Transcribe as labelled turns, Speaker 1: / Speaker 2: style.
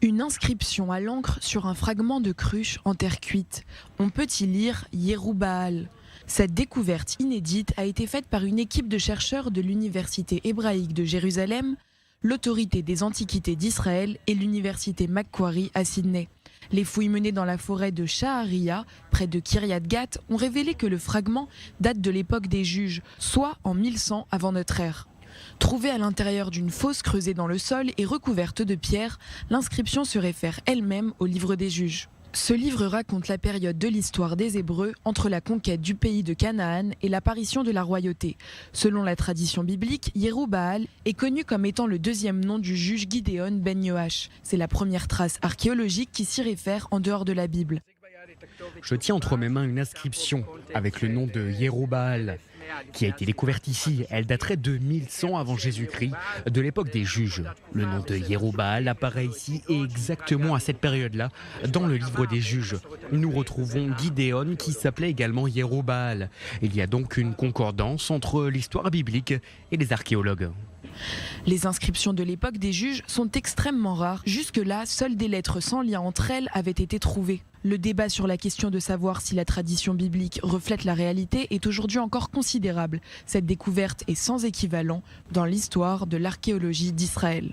Speaker 1: Une inscription à l'encre sur un fragment de cruche en terre cuite. On peut y lire Yerubbaal. Cette découverte inédite a été faite par une équipe de chercheurs de l'Université hébraïque de Jérusalem, l'Autorité des Antiquités d'Israël et l'Université Macquarie à Sydney. Les fouilles menées dans la forêt de Sha'ariya, près de Kiryat Gat, ont révélé que le fragment date de l'époque des Juges, soit en 1100 avant notre ère. Trouvée à l'intérieur d'une fosse creusée dans le sol et recouverte de pierres, l'inscription se réfère elle-même au livre des Juges. Ce livre raconte la période de l'histoire des Hébreux entre la conquête du pays de Canaan et l'apparition de la royauté. Selon la tradition biblique, Yerubbaal est connu comme étant le deuxième nom du juge Gidéon ben Yoash. C'est la première trace archéologique qui s'y réfère en dehors de la Bible.
Speaker 2: Je tiens entre mes mains une inscription avec le nom de Yerubbaal qui a été découverte ici. Elle daterait de 1100 avant Jésus-Christ, de l'époque des Juges. Le nom de Yerubbaal apparaît ici et exactement à cette période-là, dans le livre des Juges. Nous retrouvons Gidéon qui s'appelait également Yerubbaal. Il y a donc une concordance entre l'histoire biblique et les archéologues.
Speaker 1: Les inscriptions de l'époque des Juges sont extrêmement rares. Jusque-là, seules des lettres sans lien entre elles avaient été trouvées. Le débat sur la question de savoir si la tradition biblique reflète la réalité est aujourd'hui encore considérable. Cette découverte est sans équivalent dans l'histoire de l'archéologie d'Israël.